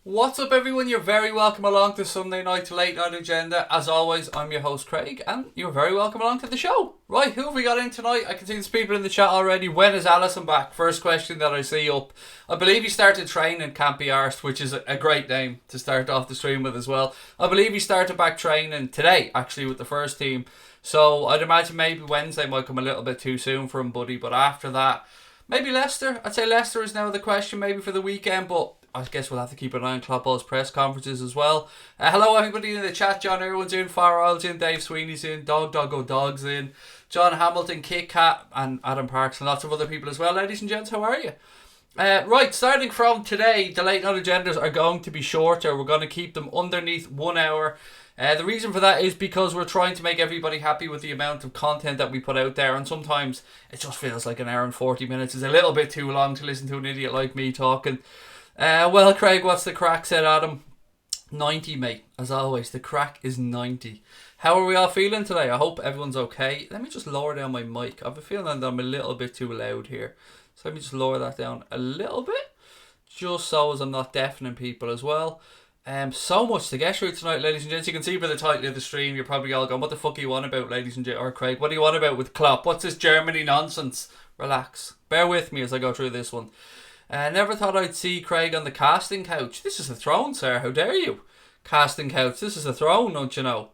What's up, everyone? You're very welcome along to Sunday Night Late Night Agenda. As always, I'm your host Craig, and you're very welcome along to the show. Right, who have we got in tonight? I can see there's people in the chat already. When is Allison back? First question that I see up. I believe he started training, can't be arsed, which is a great name to start off the stream with as well. I believe he started back training today, actually, with the first team. So I'd imagine maybe Wednesday might come a little bit too soon for him, buddy. But after that, maybe Leicester. I'd say Leicester is now the question, maybe for the weekend, but I guess we'll have to keep an eye on Klopp's press conferences as well. Hello everybody in the chat. John Irwin's in, Farrell's in, Dave Sweeney's in, Dog's in, John Hamilton, Kit Kat, and Adam Parks, and lots of other people as well. Ladies and gents, how are you? Right, starting from today, the late night agendas are going to be shorter. We're going to keep them underneath 1 hour. The reason for that is because we're trying to make everybody happy with the amount of content that we put out there, and sometimes it just feels like an hour and 40 minutes is a little bit too long to listen to an idiot like me talking. Well, Craig, what's the crack, said Adam. 90, mate. As always, the crack is 90. How are we all feeling today? I hope everyone's okay. Let me just lower down my mic. I have a feeling that I'm a little bit too loud here. So let me just lower that down a little bit, just so as I'm not deafening people as well. So much to get through tonight, ladies and gents. You can see by the title of the stream, you're probably all going, what the fuck are you on about, ladies and gents? Or Craig, what do you want about with Klopp? What's this Germany nonsense? Relax. Bear with me as I go through this one. Never thought I'd see Craig on the casting couch. This is a throne, sir. How dare you? Casting couch. This is a throne, don't you know?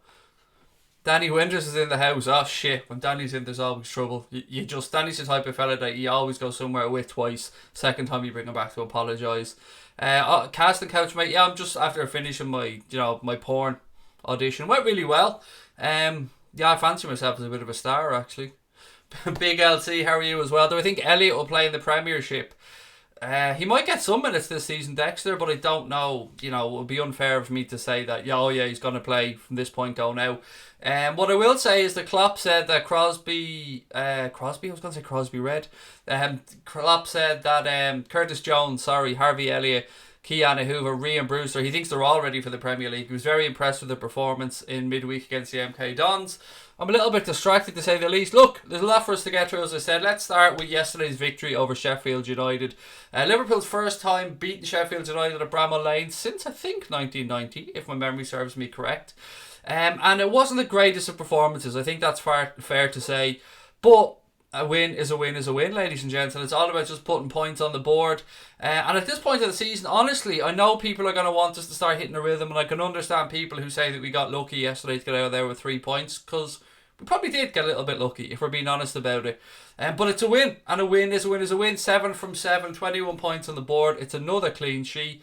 Danny Winters is in the house. Oh, shit. When Danny's in, there's always trouble. Danny's the type of fella that you always go somewhere with twice. Second time you bring him back to apologise. Casting couch, mate. Yeah, I'm just after finishing my porn audition. Went really well. Yeah, I fancy myself as a bit of a star, actually. Big LC, how are you as well? Do I think Elliot will play in the Premiership? He might get some minutes this season, Dexter, but I don't know. It would be unfair of me to say that, he's going to play from this point going out. What I will say is that Klopp said that Crosby Red. Klopp said that Curtis Jones, Harvey Elliott, Keanu Hoover, Ryan Brewster, he thinks they're all ready for the Premier League. He was very impressed with the performance in midweek against the MK Dons. I'm a little bit distracted, to say the least. Look, there's a lot for us to get through, as I said. Let's start with yesterday's victory over Sheffield United. Liverpool's first time beating Sheffield United at Bramall Lane since, I think, 1990, if my memory serves me correct. And it wasn't the greatest of performances. I think that's fair to say. But a win is a win is a win, ladies and gents, and it's all about just putting points on the board. And at this point of the season, honestly, I know people are going to want us to start hitting a rhythm, and I can understand people who say that we got lucky yesterday to get out of there with 3 points, because we probably did get a little bit lucky, if we're being honest about it. But it's a win, and a win is a win is a win. 7 from 7, 21 points on the board. It's another clean sheet.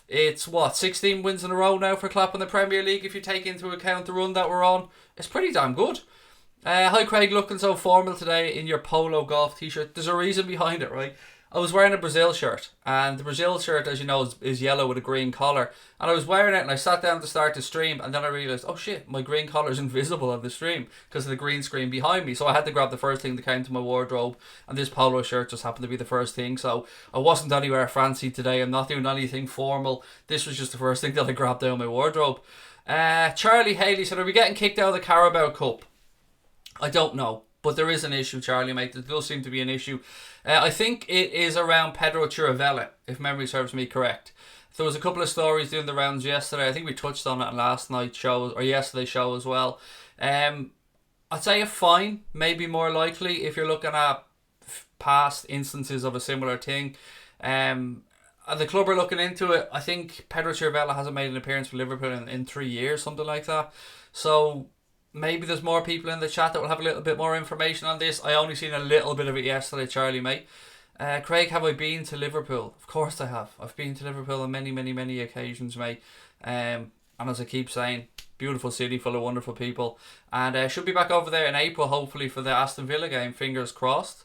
It's 16 wins in a row now for Klopp in the Premier League, if you take into account the run that we're on. It's pretty damn good. Hi Craig, looking so formal today in your polo golf t-shirt. There's a reason behind it, right? I was wearing a Brazil shirt, and the Brazil shirt, as you know, is yellow with a green collar, and I was wearing it and I sat down to start the stream, and then I realised, oh shit, my green collar is invisible on the stream because of the green screen behind me. So I had to grab the first thing that came to my wardrobe, and this polo shirt just happened to be the first thing. So I wasn't anywhere fancy today. I'm not doing anything formal. This was just the first thing that I grabbed out of my wardrobe. Charlie Haley said, are we getting kicked out of the Carabao Cup? I don't know, but there is an issue, Charlie, mate. There does seem to be an issue. I think it is around Pedro Chirivella, if memory serves me correct. There was a couple of stories doing the rounds yesterday. I think we touched on it in last night's show, or yesterday's show as well. I'd say a fine, maybe more likely, if you're looking at past instances of a similar thing. And the club are looking into it. I think Pedro Chirivella hasn't made an appearance for Liverpool in 3 years, something like that. So maybe there's more people in the chat that will have a little bit more information on this. I only seen a little bit of it yesterday, Charlie, mate. Craig, have I been to Liverpool? Of course I have. I've been to Liverpool on many, many, many occasions, mate. And as I keep saying, beautiful city full of wonderful people. And should be back over there in April, hopefully, for the Aston Villa game. Fingers crossed.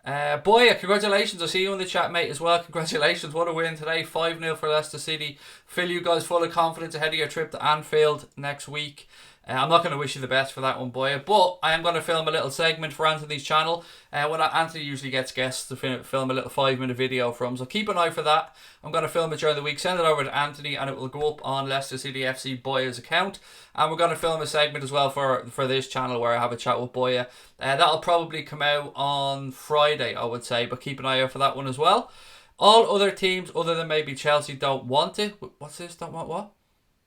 Boya, congratulations. I see you in the chat, mate, as well. Congratulations. What a win today. 5-0 for Leicester City. Fill you guys full of confidence ahead of your trip to Anfield next week. I'm not going to wish you the best for that one, Boya, but I am going to film a little segment for Anthony's channel. When Anthony usually gets guests to film a little 5-minute video for him, so keep an eye for that. I'm going to film it during the week, send it over to Anthony, and it will go up on Leicester City FC Boya's account. And we're going to film a segment as well for this channel where I have a chat with Boya. That'll probably come out on Friday, I would say, but keep an eye out for that one as well. All other teams, other than maybe Chelsea, don't want it. What's this? Don't want what?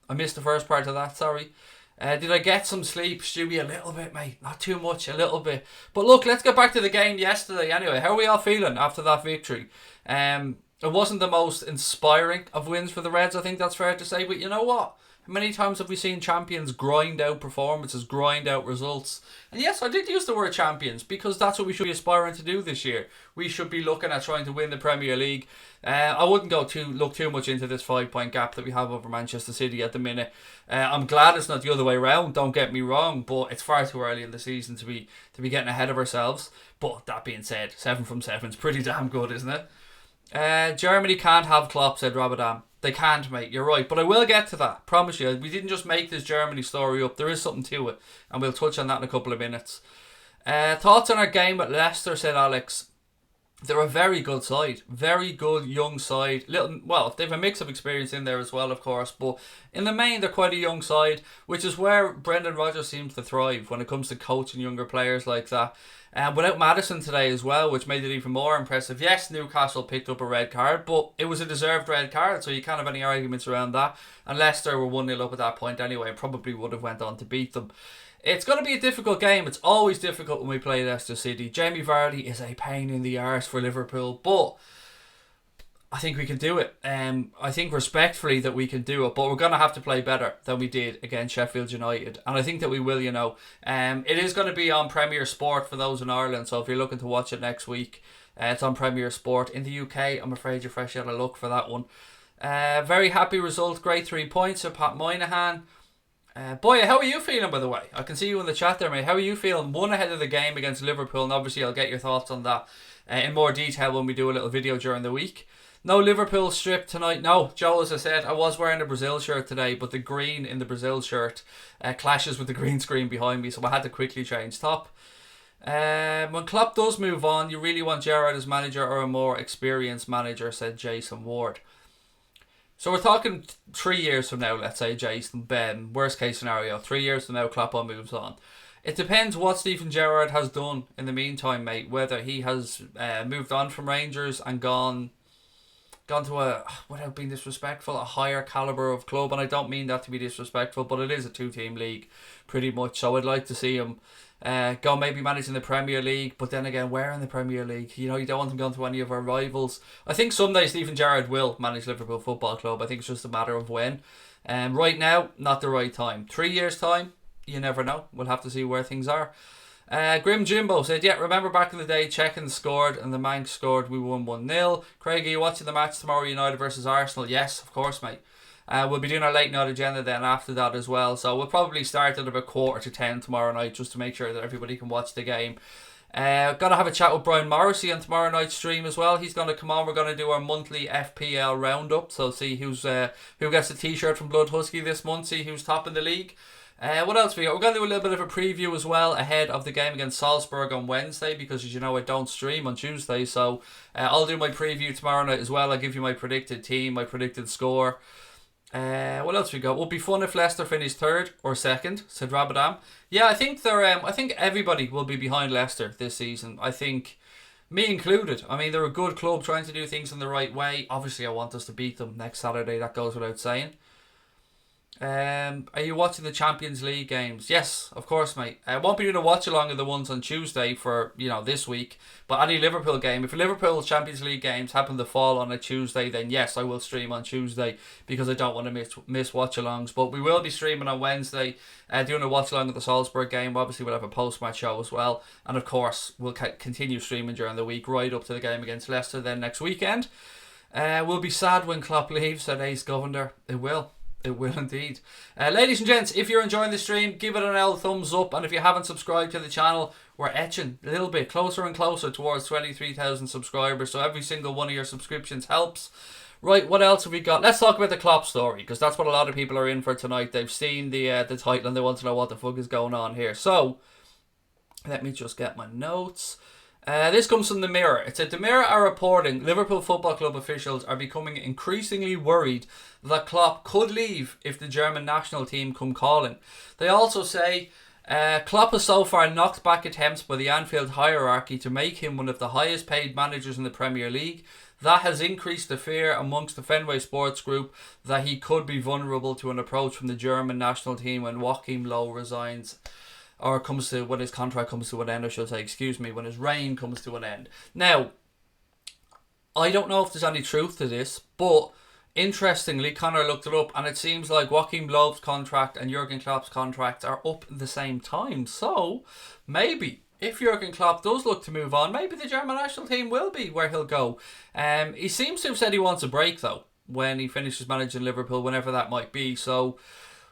I missed the first part of that, sorry. Did I get some sleep, Stewie? A little bit, mate. Not too much, a little bit. But look, let's get back to the game yesterday anyway. How are we all feeling after that victory? It wasn't the most inspiring of wins for the Reds, I think that's fair to say. But you know what? How many times have we seen champions grind out performances, grind out results? And yes, I did use the word champions because that's what we should be aspiring to do this year. We should be looking at trying to win the Premier League. I wouldn't look too much into this 5-point gap that we have over Manchester City at the minute. I'm glad it's not the other way around, don't get me wrong, but it's far too early in the season to be getting ahead of ourselves. But that being said, 7 from 7 is pretty damn good, isn't it? Germany can't have Klopp, said Rabadam. They can't, mate, you're right. But I will get to that, promise you. We didn't just make this Germany story up. There is something to it, and we'll touch on that in a couple of minutes. Thoughts on our game at Leicester, said Alex. They're a very good side. Very good young side. Well, they have a mix of experience in there as well, of course. But in the main, they're quite a young side, which is where Brendan Rodgers seems to thrive when it comes to coaching younger players like that. Without Maddison today as well, which made it even more impressive. Yes, Newcastle picked up a red card, but it was a deserved red card, so you can't have any arguments around that. And Leicester were 1-0 up at that point anyway, and probably would have went on to beat them. It's going to be a difficult game. It's always difficult when we play Leicester City. Jamie Vardy is a pain in the arse for Liverpool, but I think we can do it. I think respectfully that we can do it, but we're going to have to play better than we did against Sheffield United, and I think that we will, you know. It is going to be on Premier Sport for those in Ireland, so if you're looking to watch it next week, it's on Premier Sport. In the UK, I'm afraid you're fresh out of luck for that one. Very happy result, great 3 points for Pat Moynihan. Boy, how are you feeling, by the way? I can see you in the chat there, mate. How are you feeling? 1 ahead of the game against Liverpool, and obviously I'll get your thoughts on that in more detail when we do a little video during the week. No Liverpool strip tonight. No, Joe, as I said, I was wearing a Brazil shirt today, but the green in the Brazil shirt clashes with the green screen behind me, so I had to quickly change top. When Klopp does move on, you really want Gerrard as manager or a more experienced manager, said Jason Ward. So we're talking 3 years from now, let's say, Jason, worst case scenario, 3 years from now, Klopp moves on. It depends what Steven Gerrard has done in the meantime, mate, whether he has moved on from Rangers and gone to a, without being disrespectful, a higher calibre of club. And I don't mean that to be disrespectful, but it is a 2-team league, pretty much. So I'd like to see him go maybe managing the Premier League, but then again, where in the Premier League? You know, you don't want him going to any of our rivals. I think someday Steven Gerrard will manage Liverpool Football Club. I think it's just a matter of when. Right now, not the right time. 3 years' time, you never know. We'll have to see where things are. Grim Jimbo said, yeah, remember back in the day, Checkin scored and the Manx scored, we won 1-0. Craig, are you watching the match tomorrow, United versus Arsenal? Yes, of course, mate. We'll be doing our late night agenda then after that as well. So we'll probably start at about 9:45 tomorrow night just to make sure that everybody can watch the game. Gonna have a chat with Brian Morrissey on tomorrow night's stream as well. He's gonna come on. We're gonna do our monthly FPL roundup. So see who gets a t-shirt from Blood Husky this month. See who's top in the league. What else we got? We're going to do a little bit of a preview as well ahead of the game against Salzburg on Wednesday, because as you know I don't stream on Tuesday, so I'll do my preview tomorrow night as well. I'll give you my predicted team, my predicted score. What else we got? Would be fun if Leicester finished 3rd or 2nd, said Rabadam. Yeah, I think I think everybody will be behind Leicester this season. I think, me included. I mean, they're a good club trying to do things in the right way. Obviously I want us to beat them next Saturday, that goes without saying. Are you watching the Champions League games? Yes, of course, mate. I won't be doing a watch along of the ones on Tuesday for, this week. But any Liverpool game, if Liverpool Champions League games happen to fall on a Tuesday, then yes, I will stream on Tuesday because I don't want to miss watch alongs. But we will be streaming on Wednesday, doing a watch along of the Salzburg game. Obviously, we'll have a post match show as well, and of course, we'll continue streaming during the week right up to the game against Leicester then next weekend. We'll be sad when Klopp leaves, said Ace Govender. It will. It will indeed. Ladies and gents, if you're enjoying the stream, give it an L thumbs up. And if you haven't subscribed to the channel, we're etching a little bit closer and closer towards 23,000 subscribers. So every single one of your subscriptions helps. Right, what else have we got? Let's talk about the Klopp story, because that's what a lot of people are in for tonight. They've seen the title and they want to know what the fuck is going on here. So, let me just get my notes. This comes from The Mirror. It said, The Mirror are reporting Liverpool Football Club officials are becoming increasingly worried that Klopp could leave if the German national team come calling. They also say, Klopp has so far knocked back attempts by the Anfield hierarchy to make him one of the highest paid managers in the Premier League. That has increased the fear amongst the Fenway Sports Group that he could be vulnerable to an approach from the German national team when Joachim Löw resigns, or comes to, when his contract comes to an end, I should say, when his reign comes to an end. Now, I don't know if there's any truth to this, but interestingly, Connor looked it up, and it seems like Joachim Löw's contract and Jurgen Klopp's contracts are up at the same time. So, maybe, if Jurgen Klopp does look to move on, maybe the German national team will be where he'll go. He seems to have said he wants a break, though, when he finishes managing Liverpool, whenever that might be. So,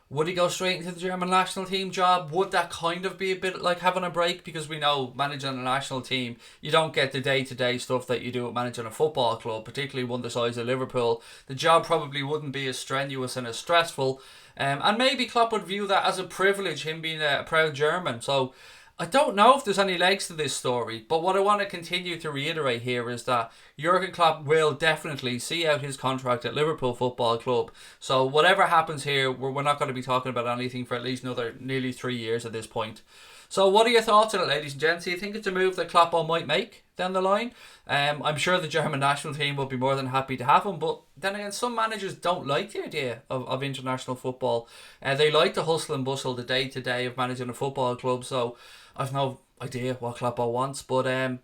would he go straight into the German national team job? Would that kind of be a bit like having a break? Because we know managing a national team, you don't get the day-to-day stuff that you do at managing a football club, particularly one the size of Liverpool. The job probably wouldn't be as strenuous and as stressful. And maybe Klopp would view that as a privilege, him being a proud German. So I don't know if there's any legs to this story, but what I want to continue to reiterate here is that Jurgen Klopp will definitely see out his contract at Liverpool Football Club. So whatever happens here, we're not going to be talking about anything for at least another nearly 3 years at this point. So what are your thoughts on it, ladies and gents? Do you think it's a move that Klopp might make down the line? I'm sure the German national team will be more than happy to have him, but then again, some managers don't like the idea of international football. They like the hustle and bustle, the day-to-day of managing a football club, so I've no idea what Klopp wants, but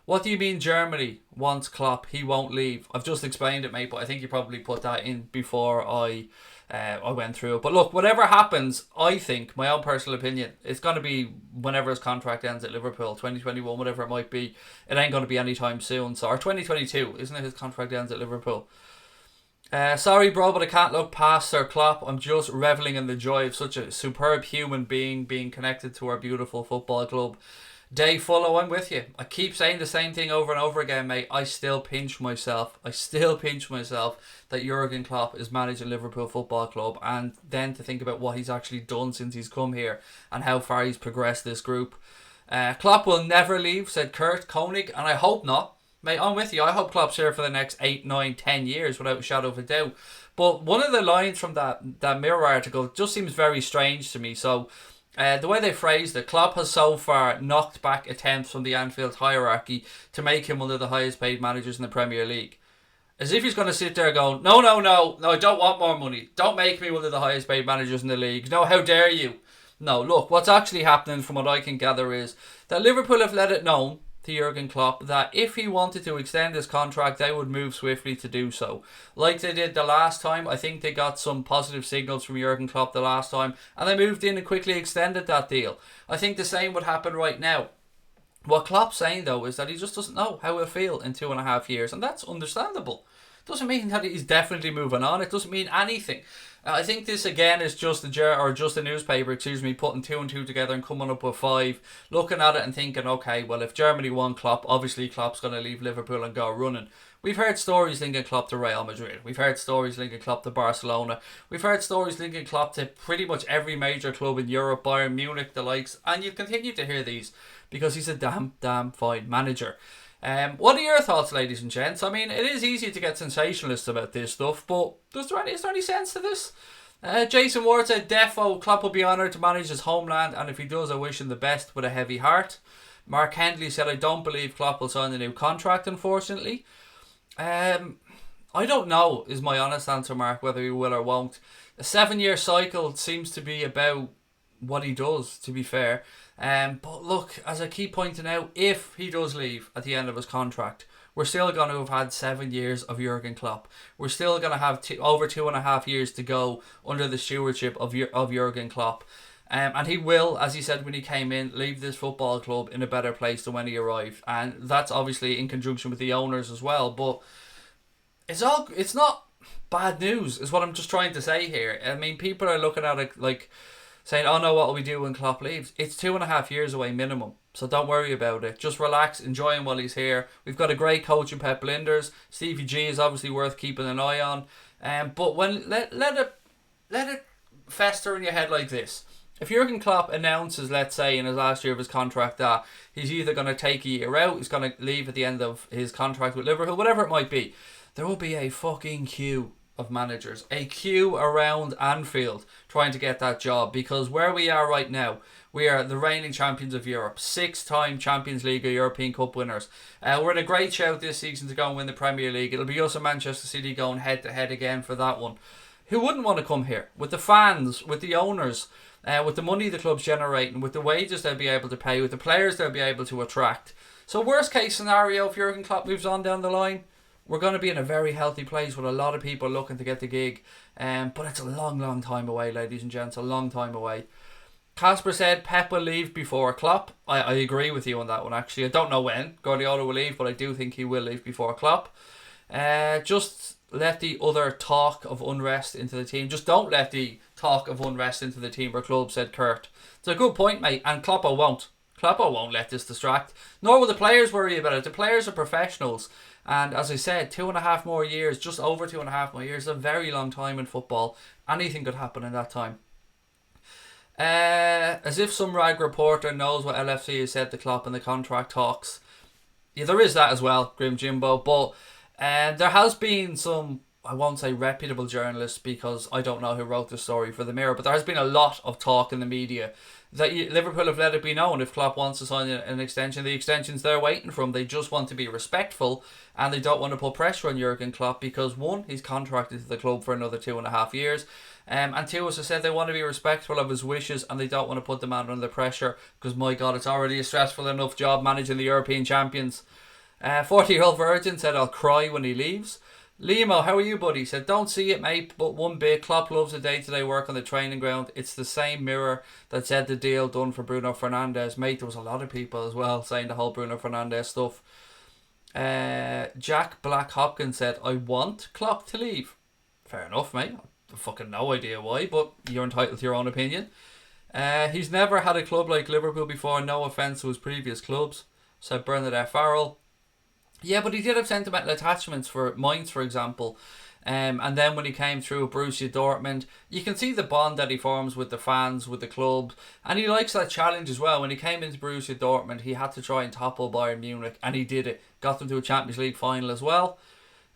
what do you mean Germany wants Klopp? He won't leave. I've just explained it, mate, but I think you probably put that in before I went through it. But look, whatever happens, I think, my own personal opinion, it's going to be whenever his contract ends at Liverpool, 2021, whatever it might be. It ain't going to be anytime soon. So, or 2022, isn't it? His contract ends at Liverpool. Sorry, bro, but I can't look past Sir Klopp. I'm just reveling in the joy of such a superb human being connected to our beautiful football club. Dave Follow, I'm with you. I keep saying the same thing over and over again, mate. I still pinch myself that Jurgen Klopp is managing Liverpool Football Club, and then to think about what he's actually done since he's come here and how far he's progressed this group. Klopp will never leave, said Kurt Koenig, and I hope not. Mate, I'm with you. I hope Klopp's here for the next 8, 9, 10 years without a shadow of a doubt. But one of the lines from that Mirror article just seems very strange to me. So, the way they phrased it, Klopp has so far knocked back attempts from the Anfield hierarchy to make him one of the highest paid managers in the Premier League. As if he's going to sit there going, no, I don't want more money. Don't make me one of the highest paid managers in the league. No, how dare you? No, look, what's actually happening from what I can gather is that Liverpool have let it known to Jurgen Klopp that if he wanted to extend his contract, they would move swiftly to do so. Like they did the last time. I think they got some positive signals from Jurgen Klopp the last time, and they moved in and quickly extended that deal. I think the same would happen right now. What Klopp's saying, though, is that he just doesn't know how he'll feel in 2.5 years, and that's understandable. Doesn't mean that he's definitely moving on. It doesn't mean anything. I think this again is just a newspaper, putting 2 and 2 together and coming up with 5, looking at it and thinking, okay, well, if Germany won Klopp, obviously Klopp's going to leave Liverpool and go running. We've heard stories linking Klopp to Real Madrid. We've heard stories linking Klopp to Barcelona. We've heard stories linking Klopp to pretty much every major club in Europe, Bayern Munich, the likes, and you'll continue to hear these because he's a damn fine manager. What are your thoughts, ladies and gents? I mean, it is easy to get sensationalist about this stuff, but is there any sense to this? Jason Ward said, defo, Klopp will be honoured to manage his homeland, and if he does, I wish him the best with a heavy heart. Mark Hendley said, I don't believe Klopp will sign a new contract, unfortunately. I don't know, is my honest answer, Mark, whether he will or won't. A 7-year cycle seems to be about what he does, to be fair. But look, as I keep pointing out, if he does leave at the end of his contract, we're still going to have had 7 years of Jurgen Klopp. We're still going to have over 2.5 years to go under the stewardship of Jurgen Klopp. And he will, as he said when he came in, leave this football club in a better place than when he arrived. And that's obviously in conjunction with the owners as well. But it's not bad news, is what I'm just trying to say here. I mean, people are looking at it like saying, oh no, what will we do when Klopp leaves? It's 2.5 years away minimum, so don't worry about it. Just relax, enjoy him while he's here. We've got a great coach in Pep Linders. Stevie G is obviously worth keeping an eye on. But when let it fester in your head like this. If Jurgen Klopp announces, let's say, in his last year of his contract that he's either going to take a year out, he's going to leave at the end of his contract with Liverpool, whatever it might be, there will be a fucking queue of managers, a queue around Anfield trying to get that job, because where we are right now, we are the reigning champions of Europe, 6-time Champions League or European Cup winners. We're in a great shout this season to go and win the Premier League. It'll be us and Manchester City going head to head again for that one. Who wouldn't want to come here? With the fans, with the owners, with the money the club's generating, with the wages they'll be able to pay, with the players they'll be able to attract. So worst case scenario, if Jurgen Klopp moves on down the line, we're going to be in a very healthy place with a lot of people looking to get the gig. But it's a long, long time away, ladies and gents, a long time away. Casper said Pep will leave before Klopp. I agree with you on that one, actually. I don't know when Guardiola will leave, but I do think he will leave before Klopp. Just let the other talk of unrest into the team. Just don't let the talk of unrest into the team or club, said Kurt. It's a good point, mate, and Kloppo won't. Kloppo won't let this distract. Nor will the players worry about it. The players are professionals. And as I said, 2.5 more years, just over 2.5 more years, is a very long time in football. Anything could happen in that time. As if some rag reporter knows what LFC has said to Klopp in the contract talks. Yeah, there is that as well, Grim Jimbo. But there has been some, I won't say reputable journalists, because I don't know who wrote the story for the Mirror, but there has been a lot of talk in the media that Liverpool have let it be known if Klopp wants to sign an extension, the extensions they're waiting from. They just want to be respectful, and they don't want to put pressure on Jurgen Klopp because, one, he's contracted to the club for another 2.5 years, and two, as I said, they want to be respectful of his wishes, and they don't want to put the man under pressure because, my God, it's already a stressful enough job managing the European champions. 40-year-old Virgin said, I'll cry when he leaves. Limo, how are you, buddy? Said, don't see it, mate, but one bit. Klopp loves the day-to-day work on the training ground. It's the same Mirror that said the deal done for Bruno Fernandes. Mate, there was a lot of people as well saying the whole Bruno Fernandes stuff. Jack Black Hopkins said, I want Klopp to leave. Fair enough, mate. I've fucking no idea why, but you're entitled to your own opinion. He's never had a club like Liverpool before, no offence to his previous clubs, said Bernadette Farrell. Yeah, but he did have sentimental attachments for Mainz, for example. And then when he came through Borussia Dortmund, you can see the bond that he forms with the fans, with the club. And he likes that challenge as well. When he came into Borussia Dortmund, he had to try and topple Bayern Munich. And he did it. Got them to a Champions League final as well.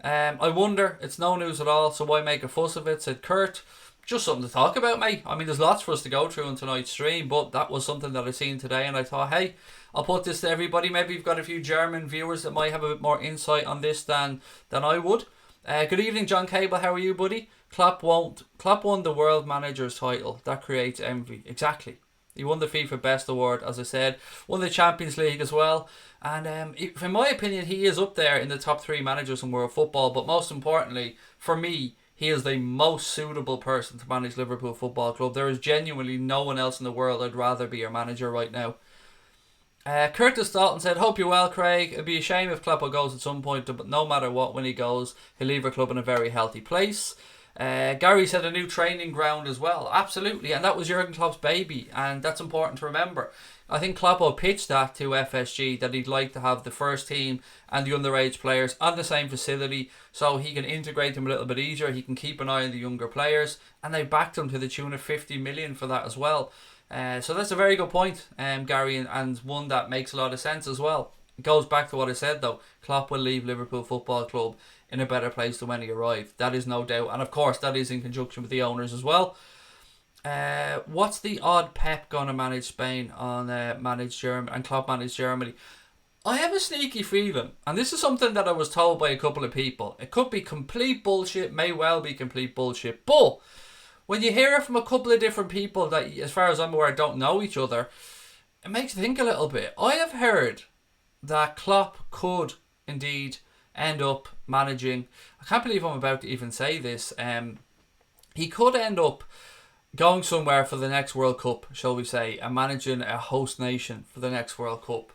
I wonder, it's no news at all, so why make a fuss of it, said Kurt. Just something to talk about, mate. I mean, there's lots for us to go through on tonight's stream, but that was something that I seen today, and I thought, hey, I'll put this to everybody. Maybe you've got a few German viewers that might have a bit more insight on this than I would. Good evening, John Cable. How are you, buddy? Klopp won the World Manager's title. That creates envy. Exactly. He won the FIFA Best Award, as I said. Won the Champions League as well. And in my opinion, he is up there in the top 3 managers in world football. But most importantly, for me, he is the most suitable person to manage Liverpool Football Club. There is genuinely no one else in the world I'd rather be your manager right now. Curtis Dalton said, hope you're well, Craig. It'd be a shame if Klopp goes at some point, but no matter what, when he goes, he'll leave our club in a very healthy place. Gary said a new training ground as well. Absolutely, and that was Jurgen Klopp's baby, and that's important to remember. I think Klopp pitched that to FSG, that he'd like to have the first team and the underage players on the same facility so he can integrate them a little bit easier. He can keep an eye on the younger players, and they backed him to the tune of 50 million for that as well. So that's a very good point, Gary, and one that makes a lot of sense as well. It goes back to what I said though. Klopp will leave Liverpool Football Club in a better place than when he arrived. That is no doubt. And of course that is in conjunction with the owners as well. What's the odd Pep gonna manage Spain on manage Germany and Klopp manage Germany? I have a sneaky feeling, and this is something that I was told by a couple of people. It could be complete bullshit, may well be complete bullshit, but when you hear it from a couple of different people that, as far as I'm aware, don't know each other, it makes you think a little bit. I have heard that Klopp could indeed end up managing, I can't believe I'm about to even say this, he could end up going somewhere for the next World Cup, shall we say, and managing a host nation for the next World Cup.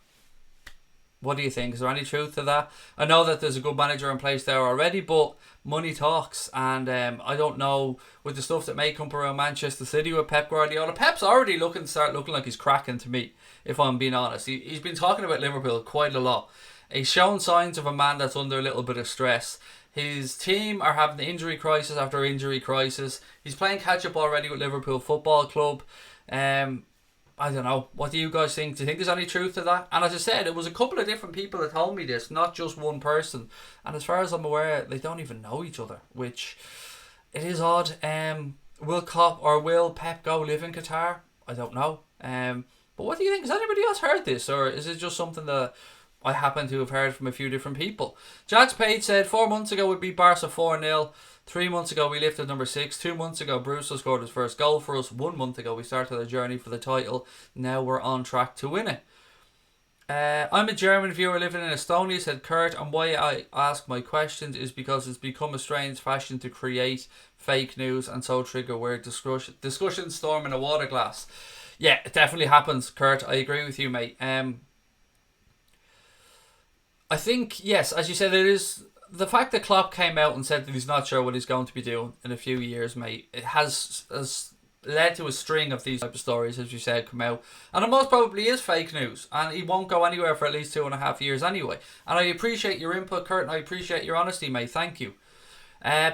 What do you think? Is there any truth to that? I know that there's a good manager in place there already, but money talks, and I don't know, with the stuff that may come around Manchester City with Pep Guardiola. Pep's already start looking like he's cracking to me, if I'm being honest. He's been talking about Liverpool quite a lot. He's shown signs of a man that's under a little bit of stress. His team are having the injury crisis after injury crisis. He's playing catch up already with Liverpool Football Club. I don't know. What do you guys think? Do you think there's any truth to that? And as I said, it was a couple of different people that told me this, not just one person. And as far as I'm aware, they don't even know each other, which it is odd. Will Pep go live in Qatar? I don't know. But what do you think? Has anybody else heard this, or is it just something that I happen to have heard from a few different people? Jax Page said 4 months ago we beat Barca 4-0. 3 months ago we lifted number 6. 2 months ago Bruce scored his first goal for us. 1 month ago we started a journey for the title. Now we're on track to win it. I'm a German viewer living in Estonia, said Kurt, and why I ask my questions is because it's become a strange fashion to create fake news and so trigger where discussion storm in a water glass. Yeah, it definitely happens, Kurt. I agree with you, mate. I think, yes, as you said, it is the fact that Klopp came out and said that he's not sure what he's going to be doing in a few years, mate. It has led to a string of these type of stories, as you said, come out, and it most probably is fake news, and he won't go anywhere for at least 2.5 years anyway. And I appreciate your input, Kurt, and I appreciate your honesty, mate. Thank you.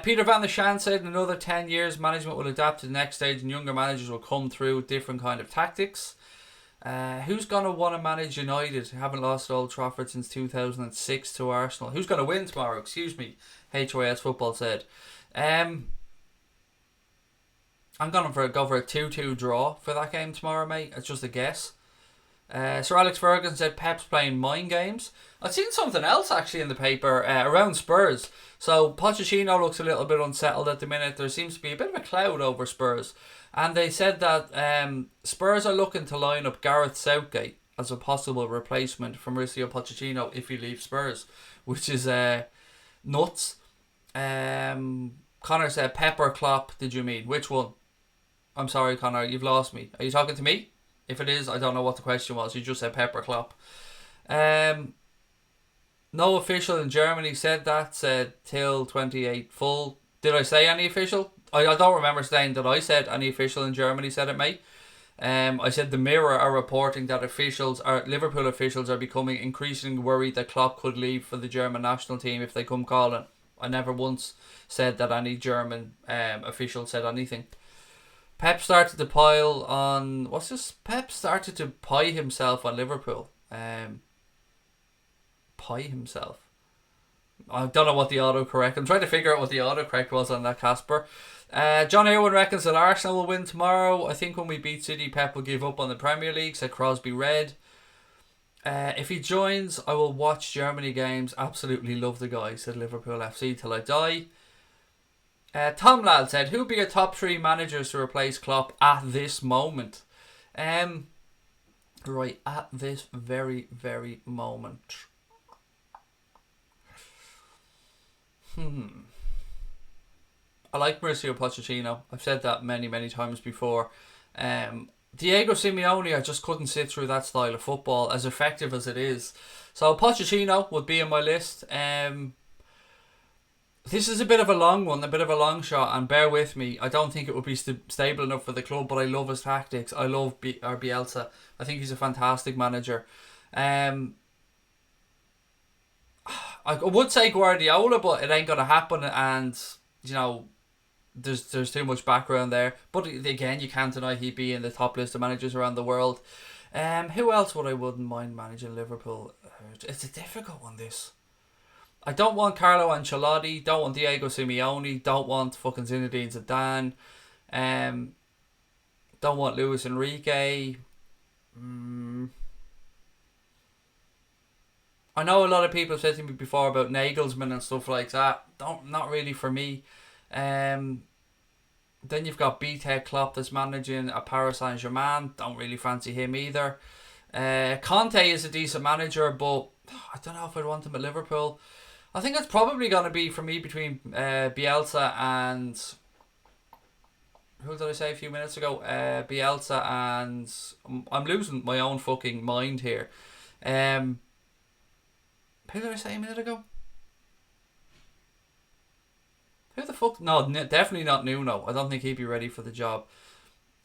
Peter Van der Shan said in another 10 years management will adapt to the next stage and younger managers will come through with different kind of tactics. Who's going to want to manage United? Haven't lost at Old Trafford since 2006 to Arsenal. Who's going to win tomorrow? Excuse me, HYS Football said. I'm going to go for a 2-2 draw for that game tomorrow, mate. It's just a guess. Sir Alex Ferguson said Pep's playing mind games. I've seen something else actually in the paper around Spurs. So Pochettino looks a little bit unsettled at the minute. There seems to be a bit of a cloud over Spurs. And they said that Spurs are looking to line up Gareth Southgate as a possible replacement for Mauricio Pochettino if he leaves Spurs, which is nuts. Connor said Pep or Klopp, did you mean? Which one? I'm sorry, Connor, you've lost me. Are you talking to me? If it is, I don't know what the question was. You just said Pep or Klopp. No official in Germany said that. Said till 28 full. Did I say any official? I don't remember saying that I said any official in Germany said it, mate. I said the Mirror are reporting that Liverpool officials are becoming increasingly worried that Klopp could leave for the German national team if they come calling. I never once said that any German official said anything. Pep started to pile on... What's this? Pep started to pie himself on Liverpool. Pie himself. I don't know what the autocorrect... I'm trying to figure out what the autocorrect was on that, Casper. John Irwin reckons that Arsenal will win tomorrow. I think when we beat City, Pep will give up on the Premier League, said Crosby Red. If he joins, I will watch Germany games. Absolutely love the guy, said Liverpool FC till I die. Tom Ladd said, who would be your top 3 managers to replace Klopp at this moment? Right, at this very, very moment. I like Mauricio Pochettino. I've said that many, many times before. Diego Simeone, I just couldn't sit through that style of football, as effective as it is. So Pochettino would be in my list. This is a bit of a long one, a bit of a long shot, and bear with me. I don't think it would be stable enough for the club, but I love his tactics. I love Bielsa. I think he's a fantastic manager. I would say Guardiola, but it ain't going to happen, and, you know, there's too much background there. But again, you can't deny he'd be in the top list of managers around the world. Who else would I wouldn't mind managing Liverpool? It's a difficult one, this. I don't want Carlo Ancelotti, don't want Diego Simeone, don't want fucking Zinedine Zidane, don't want Luis Enrique. I know a lot of people have said to me before about Nagelsmann and stuff like that. Not really for me. Then you've got BTEC Klopp that's managing a Paris Saint-Germain. Don't really fancy him either. Conte is a decent manager, but I don't know if I'd want him at Liverpool. I think it's probably going to be for me between Bielsa and... Who did I say a few minutes ago? Bielsa and... I'm losing my own fucking mind here. Who did I say a minute ago? Who the fuck? No, definitely not Nuno. I don't think he'd be ready for the job.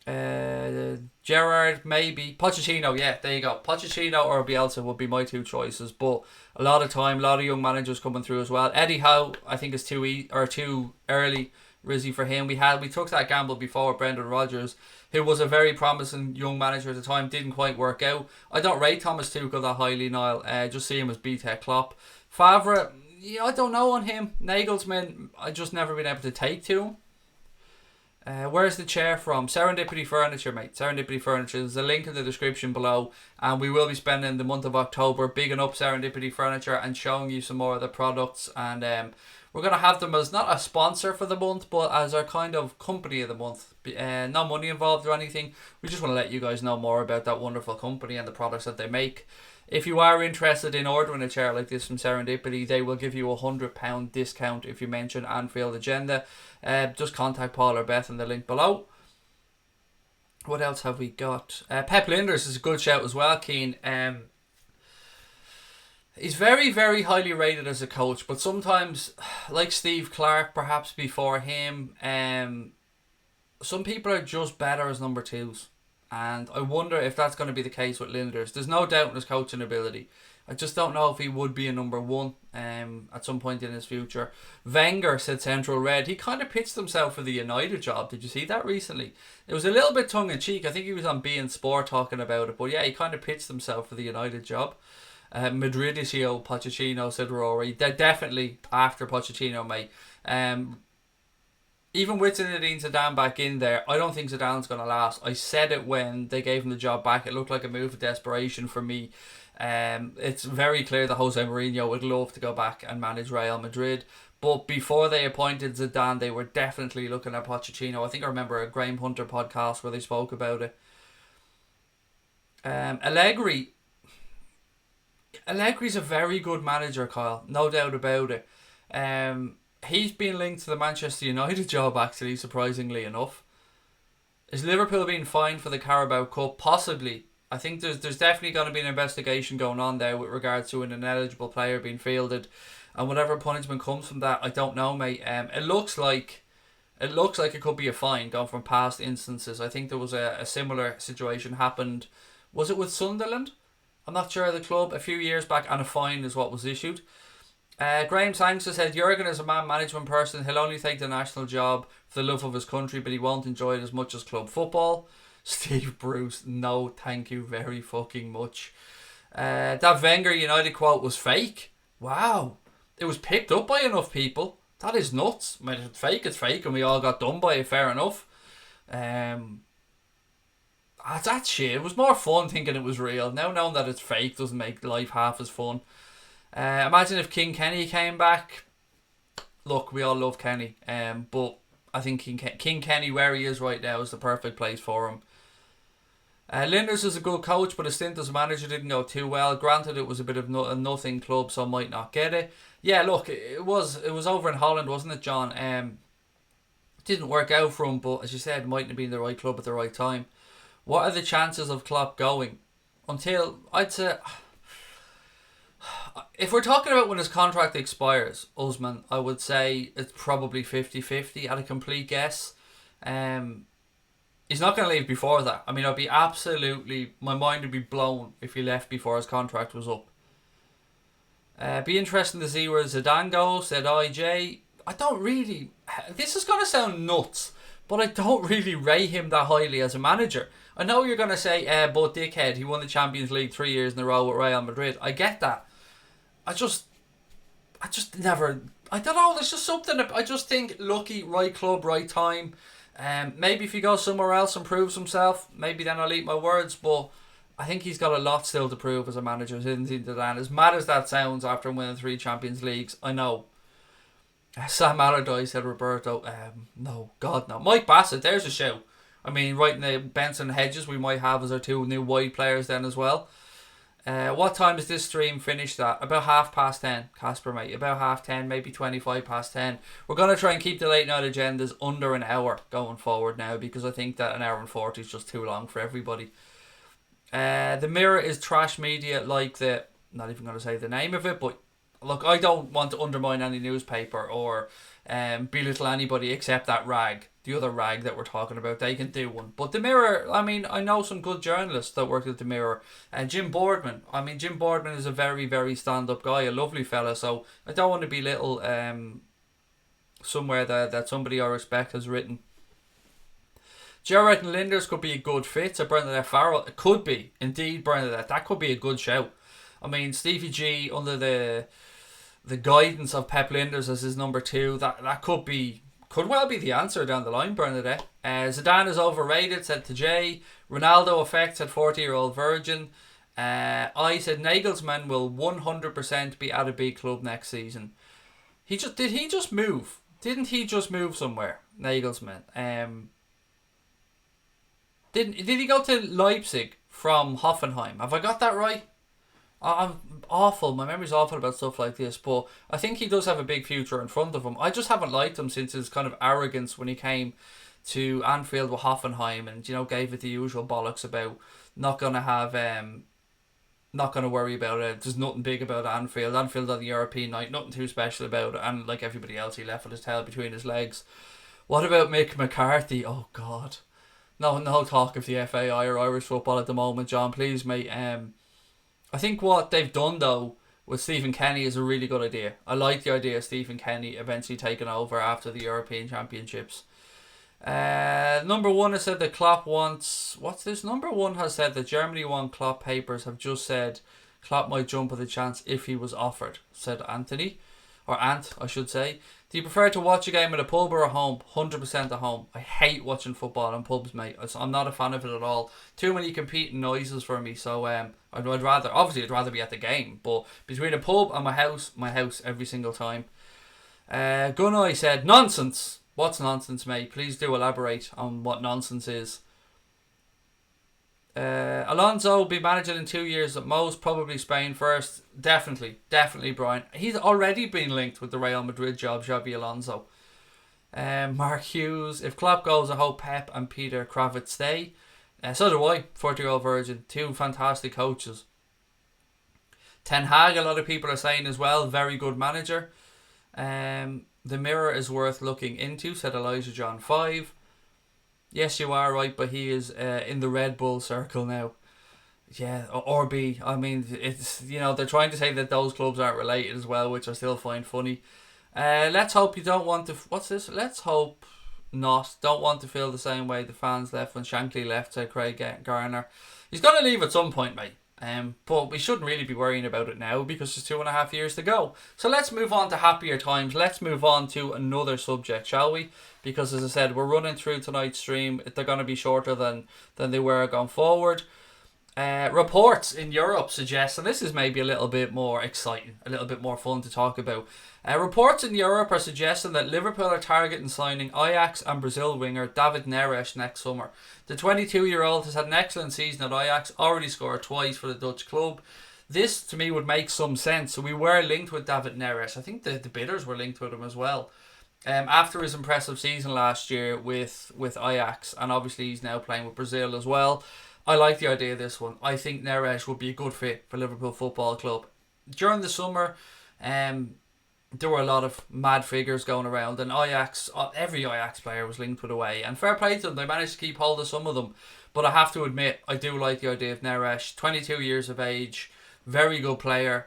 Gerrard, maybe. Pochettino, yeah, there you go. Pochettino or Bielsa would be my 2 choices, but a lot of young managers coming through as well. Eddie Howe, I think is too early, Rizzy, for him. We took that gamble before with Brendan Rodgers, who was a very promising young manager at the time, didn't quite work out. I don't rate Thomas Tuchel that highly, Niall. Just see him as BTEC Klopp. Favre, yeah, I don't know on him. Nagelsmann, I just never been able to take to him. Where's the chair from? Serendipity Furniture, mate. Serendipity Furniture. There's a link in the description below. And we will be spending the month of October bigging up Serendipity Furniture and showing you some more of the products. And we're going to have them as not a sponsor for the month, but as our kind of company of the month. No money involved or anything. We just want to let you guys know more about that wonderful company and the products that they make. If you are interested in ordering a chair like this from Serendipity, they will give you a £100 discount if you mention Anfield Agenda. Just contact Paul or Beth in the link below. What else have we got? Pep Linders is a good shout as well, Keane. He's very, very highly rated as a coach, but sometimes, like Steve Clark, perhaps before him, some people are just better as number twos. And I wonder if that's going to be the case with Linders. There's no doubt in his coaching ability. I just don't know if he would be a number one at some point in his future. Wenger said Central Red. He kind of pitched himself for the United job. Did you see that recently? It was a little bit tongue-in-cheek. I think he was on beIN Sport talking about it. But yeah, he kind of pitched himself for the United job. Madridisio Pochettino said Rory. They're definitely after Pochettino, mate. Even with Zinedine Zidane back in there, I don't think Zidane's going to last. I said it when they gave him the job back. It looked like a move of desperation for me. It's very clear that Jose Mourinho would love to go back and manage Real Madrid. But before they appointed Zidane, they were definitely looking at Pochettino. I think I remember a Graham Hunter podcast where they spoke about it. Allegri's a very good manager, Kyle. No doubt about it. He's been linked to the Manchester United job, actually, surprisingly enough. Is Liverpool being fined for the Carabao Cup? Possibly. I think there's definitely going to be an investigation going on there with regards to an ineligible player being fielded, and whatever punishment comes from that, I don't know, mate. It looks like it could be a fine going from past instances. I think there was a similar situation happened. Was it with Sunderland? I'm not sure of the club a few years back, and a fine is what was issued. Graham Sangster said Jurgen is a man management person. He'll only take the national job for the love of his country, but he won't enjoy it as much as club football. Steve Bruce, no thank you very fucking much. That Wenger United quote was fake. Wow. It was picked up by enough people. That is nuts. I mean, it's fake, and we all got done by it, fair enough. That shit. It was more fun thinking it was real. Now knowing that it's fake doesn't make life half as fun. Imagine if King Kenny came back. Look, we all love Kenny, but I think King Kenny, where he is right now, is the perfect place for him. Linders is a good coach, but his stint as a manager didn't go too well. Granted, it was a bit of a nothing club, so might not get it. Yeah, look, it was over in Holland, wasn't it, John? Didn't work out for him, but as you said, mightn't have been the right club at the right time. What are the chances of Klopp going? Until, I'd say, if we're talking about when his contract expires, Usman, I would say it's probably 50-50 at a complete guess. He's not going to leave before that. I mean, my mind would be blown if he left before his contract was up. Be interesting to see where Zidane goes, said IJ. This is going to sound nuts, but I don't really rate him that highly as a manager. I know you're going to say, but dickhead, he won the Champions League 3 years in a row with Real Madrid. I get that. I just never, I don't know, there's just something, I just think lucky, right club, right time. Maybe if he goes somewhere else and proves himself, maybe then I'll eat my words, but I think he's got a lot still to prove as a manager. As mad as that sounds after winning 3 Champions Leagues, I know. Sam Allardyce said Roberto. No, God no. Mike Bassett, there's a shout. I mean, right in the Benson Hedges we might have as our 2 new wide players then as well. What time is this stream finished at? About 10:30, Casper, mate. About 10:30, maybe 10:25. We're going to try and keep the late night agendas under an hour going forward now, because I think that an hour and 40 is just too long for everybody. The Mirror is trash media, like not even going to say the name of it, but look, I don't want to undermine any newspaper or belittle anybody except that rag. The other rag that we're talking about, they can do one. But the Mirror, I mean, I know some good journalists that work at the Mirror. And Jim Boardman, Jim Boardman is a very, very stand-up guy, a lovely fella. So I don't want to belittle somewhere that somebody I respect has written. Gerrard and Linders could be a good fit. So Bernadette Farrell, it could be. Indeed, Bernadette, that could be a good shout. I mean, Stevie G under the guidance of Pep Linders as his number 2, that could be could well be the answer down the line, Bernadette. Zidane is overrated, said to Jay. Ronaldo effect, said 40-year-old Virgin. I said Nagelsmann will 100% be at a big club next season. Did he just move? Didn't he just move somewhere, Nagelsmann? Did he go to Leipzig from Hoffenheim? Have I got that right? I'm awful. My memory's awful about stuff like this, but I think he does have a big future in front of him. I just haven't liked him since his kind of arrogance when he came to Anfield with Hoffenheim and, gave it the usual bollocks about not going to worry about it. There's nothing big about Anfield. Anfield on the European night, nothing too special about it. And like everybody else, he left with his tail between his legs. What about Mick McCarthy? Oh, God. No talk of the FAI or Irish football at the moment, John. Please, mate. I think what they've done, though, with Stephen Kenny is a really good idea. I like the idea of Stephen Kenny eventually taking over after the European Championships. Number one has said that Klopp wants... What's this? Number one has said that Germany want Klopp papers have just said Klopp might jump at the chance if he was offered, said Anthony. Or Ant, I should say. Do you prefer to watch a game at a pub or at home? 100% at home. I hate watching football in pubs, mate. I'm not a fan of it at all. Too many competing noises for me. So I'd rather be at the game. But between a pub and my house every single time. Gunnoy said, nonsense. What's nonsense, mate? Please do elaborate on what nonsense is. Alonso will be managing in 2 years at most, probably Spain first. Definitely, Brian. He's already been linked with the Real Madrid job, Xabi Alonso. Mark Hughes, if Klopp goes, I hope Pep and Peter Kravic stay. So do I, 40-year-old Virgin. Two fantastic coaches. Ten Hag, a lot of people are saying as well, very good manager. The Mirror is worth looking into, said Elijah John 5. Yes, you are right, but he is in the Red Bull circle now. Yeah, or B. I mean, it's they're trying to say that those clubs aren't related as well, which I still find funny. Let's hope you don't want to... What's this? Let's hope not. Don't want to feel the same way the fans left when Shankly left, said Craig Garner. He's going to leave at some point, mate. But we shouldn't really be worrying about it now because there's 2.5 years to go. So let's move on to happier times. Let's move on to another subject, shall we? Because as I said, we're running through tonight's stream. They're going to be shorter than they were going forward. Reports in Europe suggest, and this is maybe a little bit more exciting, a little bit more fun to talk about. Reports in Europe are suggesting that Liverpool are targeting signing Ajax and Brazil winger David Neres next summer. The 22-year-old has had an excellent season at Ajax, already scored twice for the Dutch club. This, to me, would make some sense. So we were linked with David Neres. I think the bidders were linked with him as well. After his impressive season last year with Ajax, and obviously he's now playing with Brazil as well. I like the idea of this one. I think Neres would be a good fit for Liverpool Football Club. During the summer, there were a lot of mad figures going around, and Ajax, every Ajax player was linked with away, and fair play to them, they managed to keep hold of some of them. But I have to admit, I do like the idea of Neres, 22 years of age, very good player.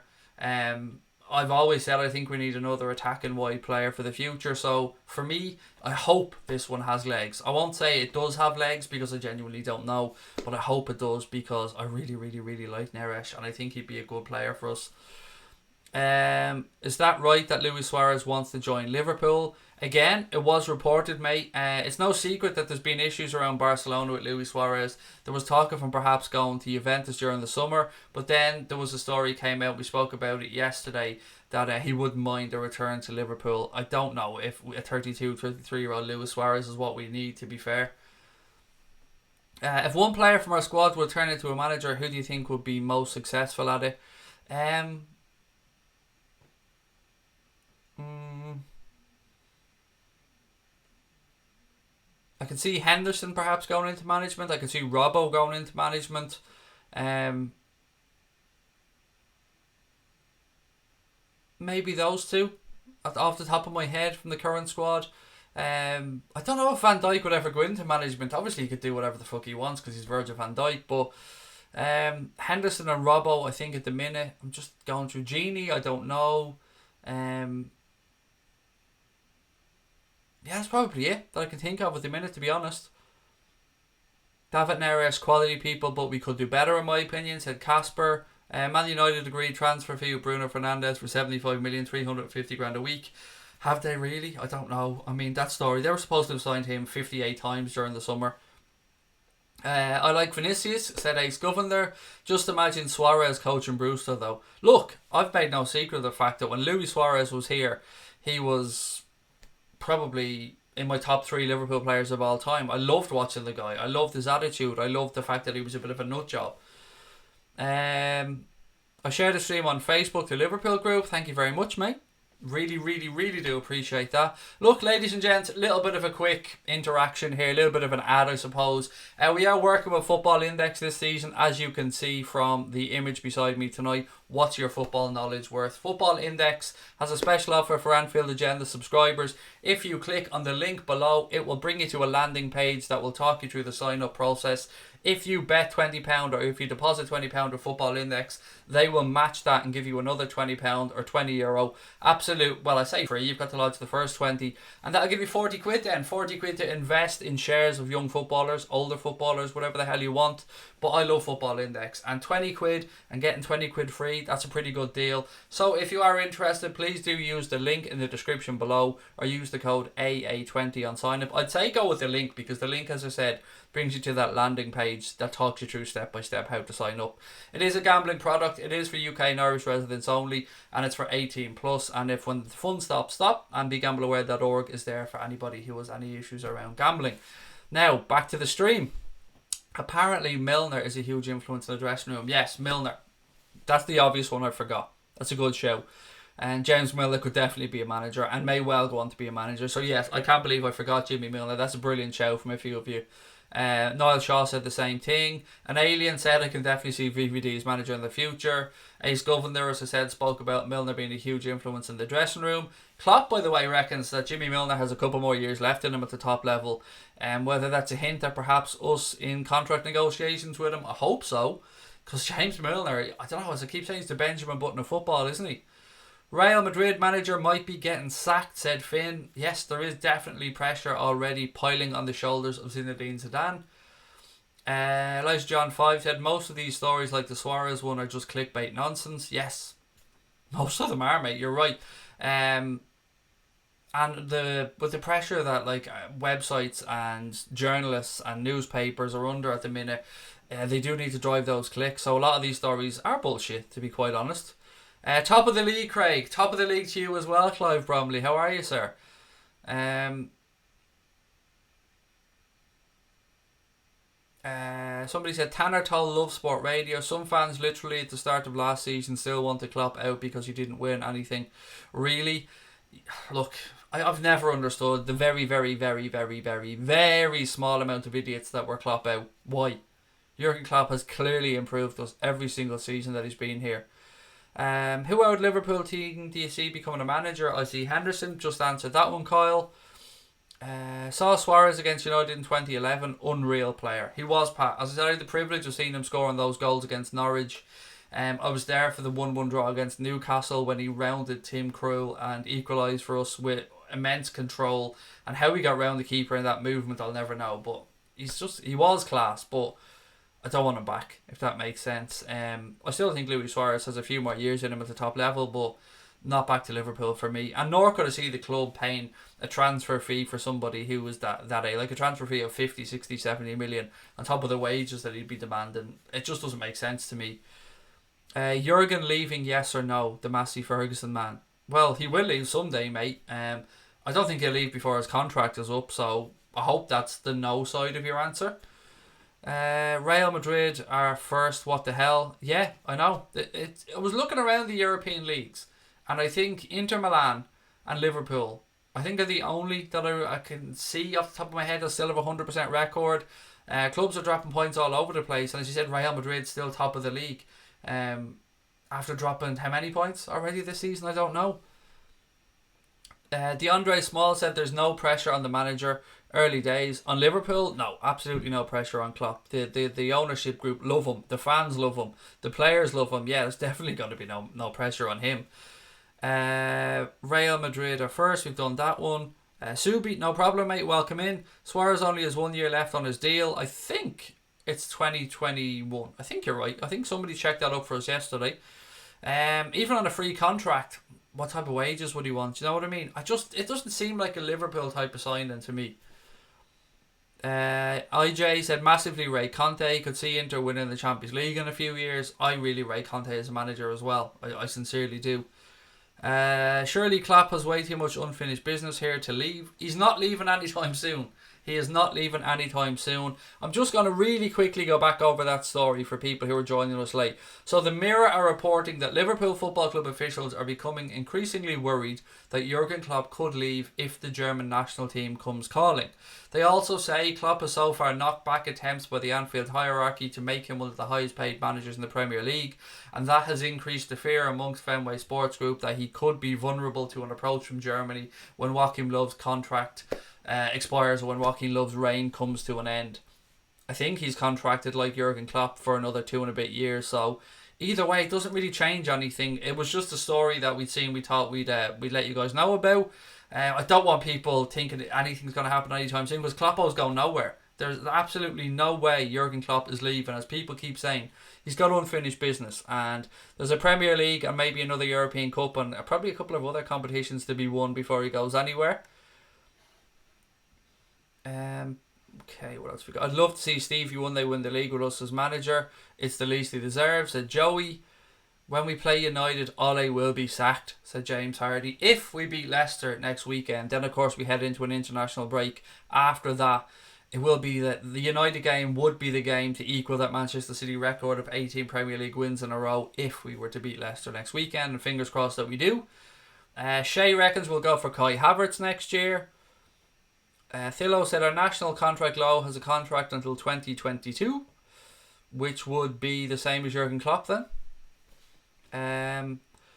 I've always said I think we need another attacking wide player for the future. So for me, I hope this one has legs. I won't say it does have legs because I genuinely don't know, but I hope it does because I really, really, really like Neres and I think he'd be a good player for us. Is that right that Luis Suarez wants to join Liverpool? Again, it was reported, mate. It's no secret that there's been issues around Barcelona with Luis Suarez. There was talk of him perhaps going to Juventus during the summer, but then there was a story came out, we spoke about it yesterday, that he wouldn't mind a return to Liverpool. I don't know if a 33-year-old Luis Suarez is what we need, to be fair. If one player from our squad would turn into a manager, who do you think would be most successful at it? I can see Henderson perhaps going into management. I can see Robbo going into management. Maybe those two off the top of my head from the current squad. I don't know if Van Dijk would ever go into management. Obviously he could do whatever the fuck he wants because he's Virgil van Dijk, but Henderson and Robbo, I think at the minute, I'm just going through Genie, I don't know. Yeah, that's probably it that I can think of at the minute, to be honest. David Neres, quality people, but we could do better in my opinion, said Casper. Man United agreed transfer fee with Bruno Fernandes for 75 million, 350 grand a week. Have they really? I don't know. I mean, that story, they were supposed to have signed him 58 times during the summer. I like Vinicius, said Ace Governor. Just imagine Suarez coaching Brewster, though. Look, I've made no secret of the fact that when Luis Suarez was here, he was probably in my top 3 Liverpool players of all time. I loved watching the guy. I loved his attitude. I loved the fact that he was a bit of a nut job. I shared a stream on Facebook, the Liverpool group. Thank you very much, mate. Really, really, really do appreciate that. Look, ladies and gents, a little bit of a quick interaction here, a little bit of an ad, I suppose. We are working with Football Index this season, as you can see from the image beside me tonight. What's your football knowledge worth? Football Index has a special offer for Anfield Agenda subscribers. If you click on the link below, it will bring you to a landing page that will talk you through the sign-up process. If you bet £20 or if you deposit £20 with Football Index, they will match that and give you another £20 or €20. Absolute, well, I say free, you've got to lodge the first 20, and that'll give you 40 quid then. 40 quid to invest in shares of young footballers, older footballers, whatever the hell you want. But I love Football Index, and 20 quid and getting 20 quid free, that's a pretty good deal. So if you are interested, please do use the link in the description below or use the code AA20 on sign up. I'd say go with the link, because the link, as I said, brings you to that landing page that talks you through step by step how to sign up. It is a gambling product. It is for UK and Irish residents only, and it's for 18 plus. And if when the fun stops, stop. And begambleaware.org is there for anybody who has any issues around gambling. Now back to the stream. Apparently Milner is a huge influence in the dressing room. Yes, Milner. That's the obvious one I forgot. That's a good show. And James Milner could definitely be a manager and may well go on to be a manager. So yes, I can't believe I forgot Jimmy Milner. That's a brilliant show from a few of you. Niall Shaw said the same thing. An Alien said I can definitely see VVD as manager in the future. Ace Governor, as I said, spoke about Milner being a huge influence in the dressing room. Klopp, by the way, reckons that Jimmy Milner has a couple more years left in him at the top level. And whether that's a hint that perhaps us in contract negotiations with him, I hope so. Because James Milner, I don't know, as I keep saying, he's the Benjamin Button of football, isn't he? Real Madrid manager might be getting sacked, said Finn. Yes, there is definitely pressure already piling on the shoulders of Zinedine Zidane. Elijah John 5 said most of these stories, like the Suarez one, are just clickbait nonsense. Yes, most of them are, mate. You're right. And with the pressure that websites and journalists and newspapers are under at the minute, they do need to drive those clicks. So a lot of these stories are bullshit, to be quite honest. Top of the league, Craig. Top of the league to you as well, Clive Bromley. How are you, sir? Somebody said Tanner told Love Sport Radio some fans literally at the start of last season still want the Klopp out because he didn't win anything. Really? Look, I've never understood the very, very, very, very, very, very small amount of idiots that were Klopp out. Why? Jurgen Klopp has clearly improved us every single season that he's been here. Who out Liverpool team do you see becoming a manager? I see Henderson. Just answered that one, Kyle. Saw Suarez against United in 2011. Unreal player. He was, Pat. As I said, I had the privilege of seeing him scoring those goals against Norwich. I was there for the 1-1 draw against Newcastle when he rounded Tim Krul and equalised for us with immense control. And how he got round the keeper in that movement, I'll never know. But he was class. But I don't want him back, if that makes sense. I still think Luis Suarez has a few more years in him at the top level, but not back to Liverpool for me. And nor could I see the club paying a transfer fee for somebody who was that like a transfer fee of 50, 60, 70 million on top of the wages that he'd be demanding. It just doesn't make sense to me. Jurgen leaving, yes or no? The Massey Ferguson man. Well, he will leave someday, mate. I don't think he'll leave before his contract is up, so I hope that's the no side of your answer. Real Madrid are first. What the hell? Yeah, I know. I was looking around the European leagues, and I think Inter Milan and Liverpool, I think, are the only that I can see off the top of my head that still have a 100% record. Clubs are dropping points all over the place, and as you said, Real Madrid still top of the league. After dropping how many points already this season? I don't know. DeAndre Small said there's no pressure on the manager. Early days. On Liverpool, no, absolutely no pressure on Klopp. The ownership group love him. The fans love him. The players love him. Yeah, there's definitely going to be no pressure on him. Real Madrid are first. We've done that one. Subi, no problem, mate. Welcome in. Suarez only has 1 year left on his deal. I think it's 2021. I think you're right. I think somebody checked that up for us yesterday. Even on a free contract, what type of wages would he want? You know what I mean? It doesn't seem like a Liverpool type of signing to me. IJ said massively rate Conte, could see Inter winning the Champions League in a few years. I really rate Conte as a manager as well. I sincerely do. Surely Klopp has way too much unfinished business here to leave. He's not leaving anytime soon. He is not leaving anytime soon. I'm just going to really quickly go back over that story for people who are joining us late. So the Mirror are reporting that Liverpool Football Club officials are becoming increasingly worried that Jurgen Klopp could leave if the German national team comes calling. They also say Klopp has so far knocked back attempts by the Anfield hierarchy to make him one of the highest paid managers in the Premier League, and that has increased the fear amongst Fenway Sports Group that he could be vulnerable to an approach from Germany when Joachim Löw's contract expires or when Joachim Löw's reign comes to an end. I think he's contracted like Jurgen Klopp for another 2 and a bit years, so either way it doesn't really change anything. It was just a story that we'd seen, we thought we'd let you guys know about. I don't want people thinking anything's going to happen anytime soon, because Kloppo's going nowhere. There's absolutely no way Jurgen Klopp is leaving. As people keep saying, he's got unfinished business, and there's a Premier League and maybe another European Cup and probably a couple of other competitions to be won before he goes anywhere. Okay, what else we got? I'd love to see Stevie one day win the league with us as manager. It's the least he deserves, said Joey. When we play United, Ole will be sacked, said James Hardy. If we beat Leicester next weekend, then of course we head into an international break. After that, it will be that the United game would be the game to equal that Manchester City record of 18 Premier League wins in a row if we were to beat Leicester next weekend, and fingers crossed that we do. Shay reckons we'll go for Kai Havertz next year. Thilo said our national contract law has a contract until 2022, which would be the same as Jurgen Klopp then.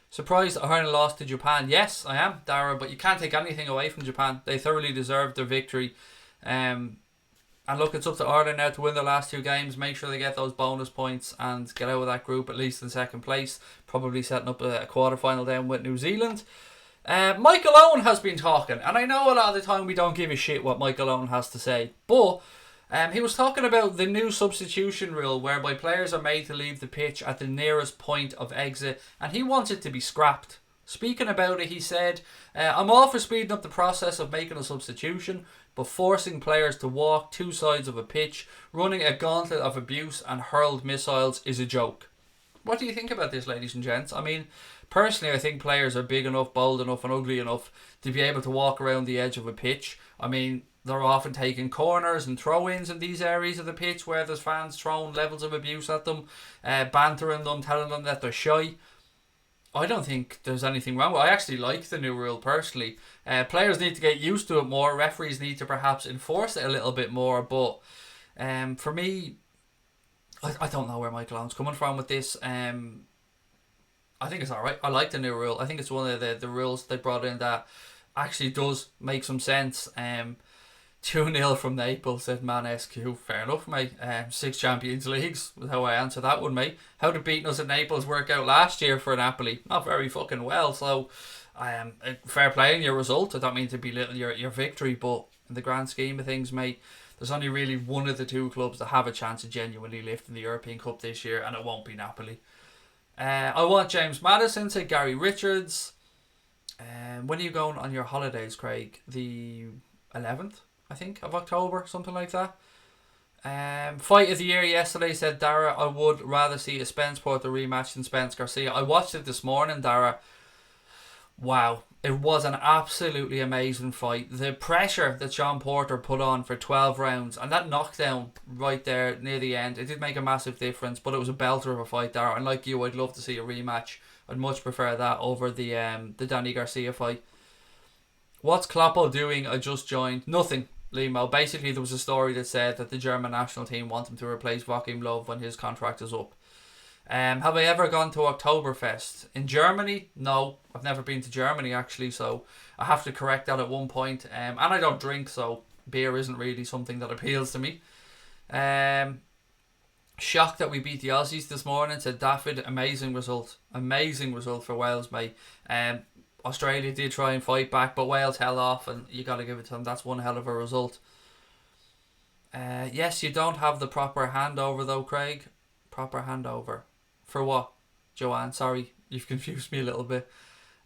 Surprised that Arnold lost to Japan. Yes, I am, Dara, but you can't take anything away from Japan. They thoroughly deserved their victory. And look, it's up to Ireland now to win the last 2 games, make sure they get those bonus points and get out of that group at least in second place, probably setting up a quarter-final down with New Zealand. Michael Owen has been talking, and I know a lot of the time we don't give a shit what Michael Owen has to say, but he was talking about the new substitution rule whereby players are made to leave the pitch at the nearest point of exit, and he wants it to be scrapped. Speaking about it, he said, I'm all for speeding up the process of making a substitution, but forcing players to walk 2 sides of a pitch, running a gauntlet of abuse and hurled missiles is a joke. What do you think about this, ladies and gents? I mean, personally, I think players are big enough, bold enough and ugly enough to be able to walk around the edge of a pitch. I mean, they're often taking corners and throw-ins in these areas of the pitch where there's fans throwing levels of abuse at them, bantering them, telling them that they're shy. I don't think there's anything wrong with it. I actually like the new rule personally. Players need to get used to it more. Referees need to perhaps enforce it a little bit more. But for me, I don't know where Michael Owen's coming from with this. I think it's alright. I like the new rule. I think it's one of the rules they brought in that actually does make some sense. 2-0 from Naples, said Manescu. Fair enough, mate. 6 Champions Leagues was how I answer that one, mate. How did beating us at Naples work out last year for Napoli? Not very fucking well. So, fair play in your result. I don't mean to belittle your victory, but in the grand scheme of things, mate, there's only really one of the 2 clubs that have a chance of genuinely lifting the European Cup this year, and it won't be Napoli. I want James Maddison, said Gary Richards. When are you going on your holidays, Craig? The 11th, I think, of October, something like that. Fight of the year yesterday, said Dara. I would rather see a Spence Porter rematch than Spence Garcia. I watched it this morning, Dara. Wow, it was an absolutely amazing fight. The pressure that Sean Porter put on for 12 rounds and that knockdown right there near the end, it did make a massive difference, but it was a belter of a fight, Dara. And like you, I'd love to see a rematch. I'd much prefer that over the Danny Garcia fight. What's Kloppo doing? I just joined. Nothing, Limo. Basically, there was a story that said that the German national team want him to replace Joachim Löw when his contract is up. Have I ever gone to Oktoberfest? In Germany? No. I've never been to Germany, actually, so I have to correct that at one point. And I don't drink, so beer isn't really something that appeals to me. Shocked that we beat the Aussies this morning, said David. Amazing result. Amazing result for Wales, mate. Australia did try and fight back, but Wales held off, and you got to give it to them. That's one hell of a result. Yes, you don't have the proper handover, though, Craig. Proper handover. For what, Joanne? Sorry, you've confused me a little bit.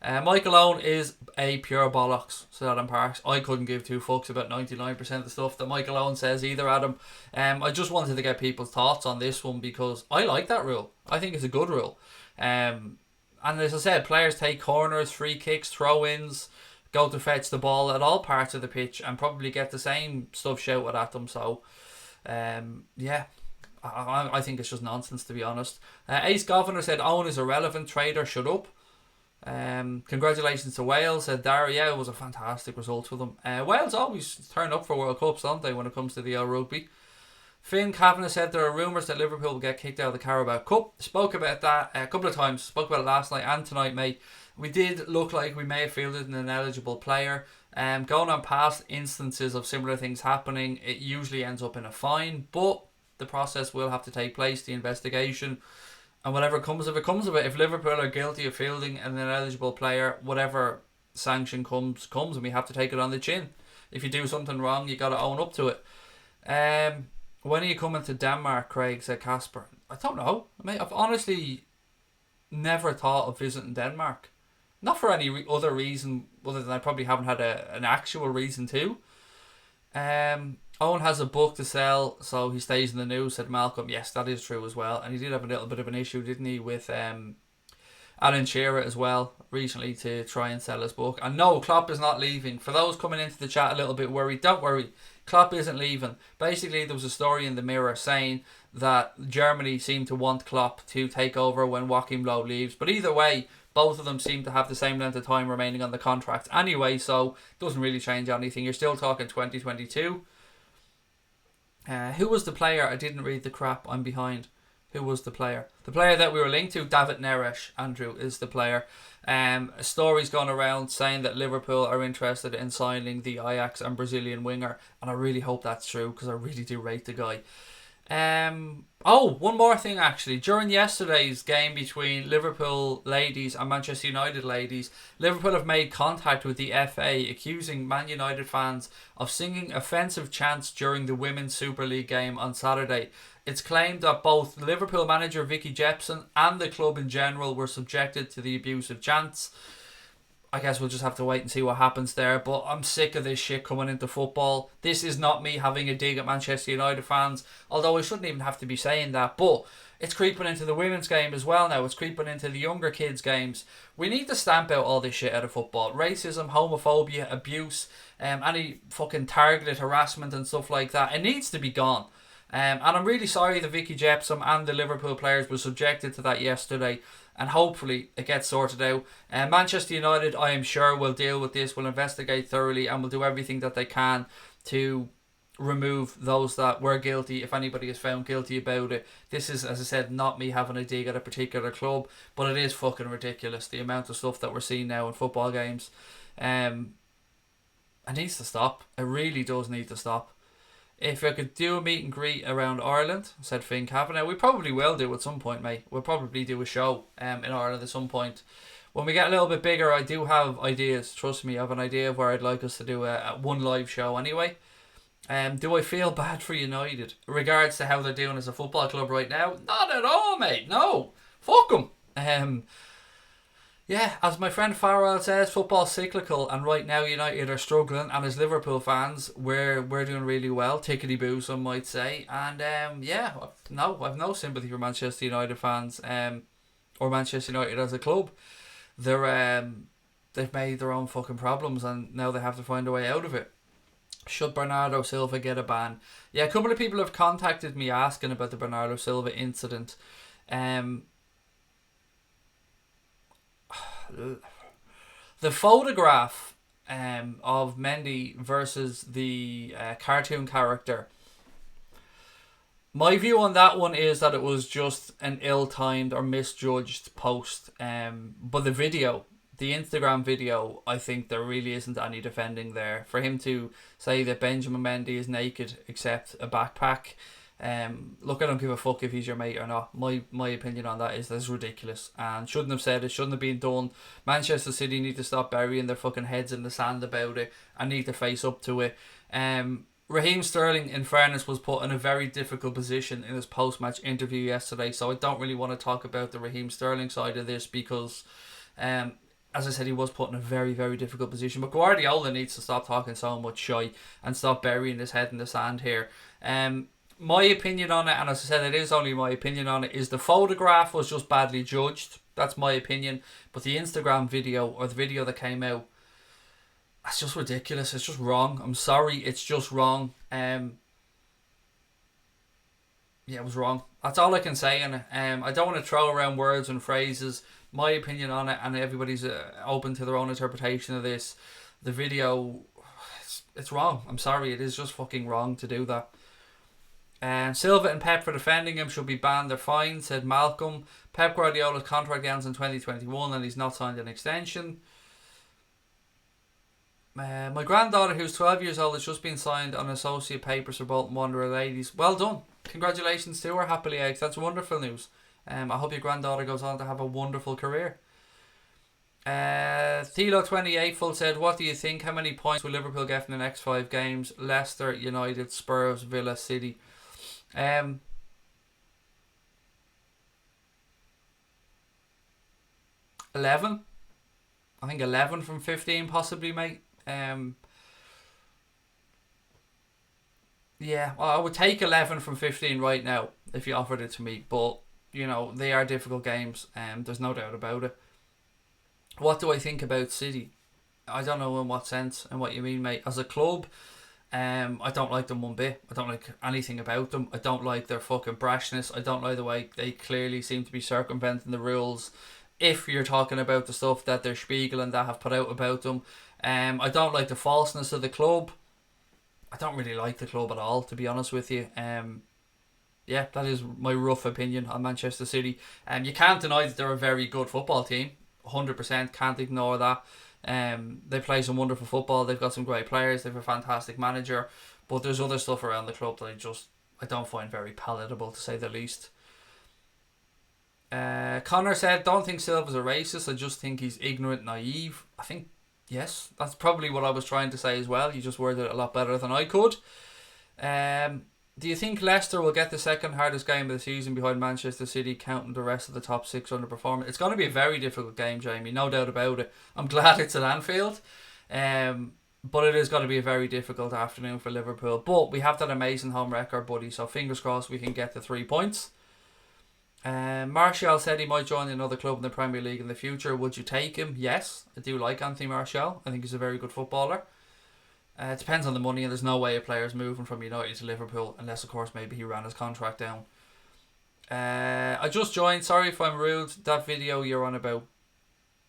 Michael Owen is a pure bollocks, said Adam Parks. I couldn't give two fucks about 99% of the stuff that Michael Owen says either, Adam. I just wanted to get people's thoughts on this one because I like that rule. I think it's a good rule. And as I said, players take corners, free kicks, throw-ins, go to fetch the ball at all parts of the pitch and probably get the same stuff shouted at them. So, yeah, I think it's just nonsense, to be honest. Ace Governor said Owen is irrelevant, trader, shut up. Congratulations to Wales, said Dara. Yeah, it was a fantastic result for them. Wales always turn up for World Cups, don't they, when it comes to the L Rugby. Finn Kavanagh said there are rumours that Liverpool will get kicked out of the Carabao Cup. Spoke about that a couple of times. Spoke about it last night and tonight, mate. We did look like we may have fielded an ineligible player. Going on past instances of similar things happening, it usually ends up in a fine, but the process will have to take place, the investigation, and whatever comes of it, comes of it. If Liverpool are guilty of fielding an ineligible player, whatever sanction comes, and we have to take it on the chin. If you do something wrong, you got to own up to it. When are you coming to Denmark, Craig, said Casper. I don't know. I've honestly never thought of visiting Denmark. Not for any other reason other than I probably haven't had an actual reason to. Owen has a book to sell, so he stays in the news, said Malcolm. Yes, that is true as well. And he did have a little bit of an issue, didn't he, with Alan Shearer as well recently to try and sell his book. And no, Klopp is not leaving. For those coming into the chat a little bit worried, don't worry. Klopp isn't leaving. Basically, there was a story in the Mirror saying that Germany seemed to want Klopp to take over when Joachim Low leaves. But either way, both of them seem to have the same length of time remaining on the contract anyway, so it doesn't really change anything. You're still talking 2022. Who was the player? I didn't read the crap. I'm behind. Who was the player? The player that we were linked to, David Neres, Andrew, is the player. A story's gone around saying that Liverpool are interested in signing the Ajax and Brazilian winger, and I really hope that's true because I really do rate the guy. One more thing actually. During yesterday's game between Liverpool ladies and Manchester United ladies, Liverpool have made contact with the FA accusing Man United fans of singing offensive chants during the Women's Super League game on Saturday. It's claimed that both Liverpool manager Vicky Jepson and the club in general were subjected to the abusive chants. I guess we'll just have to wait and see what happens there. But I'm sick of this shit coming into football. This is not me having a dig at Manchester United fans. Although I shouldn't even have to be saying that. But it's creeping into the women's game as well now. It's creeping into the younger kids' games. We need to stamp out all this shit out of football. Racism, homophobia, abuse, any fucking targeted harassment and stuff like that. It needs to be gone. And I'm really sorry that Vicky Jepson and the Liverpool players were subjected to that yesterday. And hopefully it gets sorted out. Manchester United, I am sure, will deal with this, will investigate thoroughly, and will do everything that they can to remove those that were guilty, if anybody is found guilty about it. This is, as I said, not me having a dig at a particular club, but it is fucking ridiculous, the amount of stuff that we're seeing now in football games. It needs to stop. It really does need to stop. If I could do a meet and greet around Ireland, said Finn Kavanagh, we probably will do at some point, mate. We'll probably do a show in Ireland at some point. When we get a little bit bigger, I do have ideas. Trust me, I have an idea of where I'd like us to do a one live show anyway. Do I feel bad for United in regards to how they're doing as a football club right now? Not at all, mate. No. Fuck them. Yeah, as my friend Farrell says, football's cyclical, and right now United are struggling, and as Liverpool fans, we're doing really well, tickety-boo, some might say, and I've no sympathy for Manchester United fans, or Manchester United as a club. They've made their own fucking problems, and now they have to find a way out of it. Should Bernardo Silva get a ban? Yeah, a couple of people have contacted me asking about the Bernardo Silva incident. The photograph of Mendy versus the cartoon character, my view on that one is that it was just an ill-timed or misjudged post, but the Instagram video, I think there really isn't any defending there. For him to say that Benjamin Mendy is naked except a backpack, look, I don't give a fuck if he's your mate or not. My opinion on that is that's ridiculous and shouldn't have said it, shouldn't have been done. Manchester City need to stop burying their fucking heads in the sand about it and need to face up to it. Raheem Sterling, in fairness, was put in a very difficult position in his post-match interview yesterday, so I don't really want to talk about the Raheem Sterling side of this because as I said, he was put in a very, very difficult position. But Guardiola needs to stop talking so much shy and stop burying his head in the sand here. My opinion on it, and as I said, it is only my opinion on it, is the photograph was just badly judged. That's my opinion. But the Instagram video, or the video that came out, that's just ridiculous. It's just wrong. I'm sorry, it's just wrong. Yeah, it was wrong. That's all I can say on it. I don't want to throw around words and phrases. My opinion on it, and everybody's open to their own interpretation of this. The video, it's wrong. I'm sorry, it is just fucking wrong to do that. Silva and Pep for defending him should be banned. They're fine, said Malcolm. Pep Guardiola's contract ends in 2021 and he's not signed an extension. My granddaughter, who's 12 years old, has just been signed on associate papers for Bolton Wanderer ladies. Well done. Congratulations to her, happily eggs. That's wonderful news. I hope your granddaughter goes on to have a wonderful career. Thilo28 said, what do you think? How many points will Liverpool get in the next 5 games? Leicester, United, Spurs, Villa, City. 11. I think 11 from 15 possibly, mate. Yeah, well, I would take 11 from 15 right now if you offered it to me. But, they are difficult games. There's no doubt about it. What do I think about City? I don't know in what sense and what you mean, mate. As a club, I don't like them one bit. I don't like anything about them. I don't like their fucking brashness. I don't like the way they clearly seem to be circumventing the rules. If you're talking about the stuff that their Spiegel and that have put out about them. I don't like the falseness of the club. I don't really like the club at all, to be honest with you. Yeah, that is my rough opinion on Manchester City. You can't deny that they're a very good football team. 100% can't ignore that. They play some wonderful football. They've got some great players. They have a fantastic manager. But there's other stuff around the club that I don't find very palatable, to say the least. Connor said, don't think Silva's a racist. I just think he's ignorant, naive. I think, yes, that's probably what I was trying to say as well. You just worded it a lot better than I could. Do you think Leicester will get the second hardest game of the season behind Manchester City, counting the rest of the top 6 underperforming? It's going to be a very difficult game, Jamie, no doubt about it. I'm glad it's at Anfield, but it is going to be a very difficult afternoon for Liverpool. But we have that amazing home record, buddy, so fingers crossed we can get the 3 points. Martial said he might join another club in the Premier League in the future. Would you take him? Yes, I do like Anthony Martial. I think he's a very good footballer. It depends on the money, and there's no way a player's moving from United to Liverpool unless, of course, maybe he ran his contract down. I just joined. Sorry if I'm rude. That video you're on about.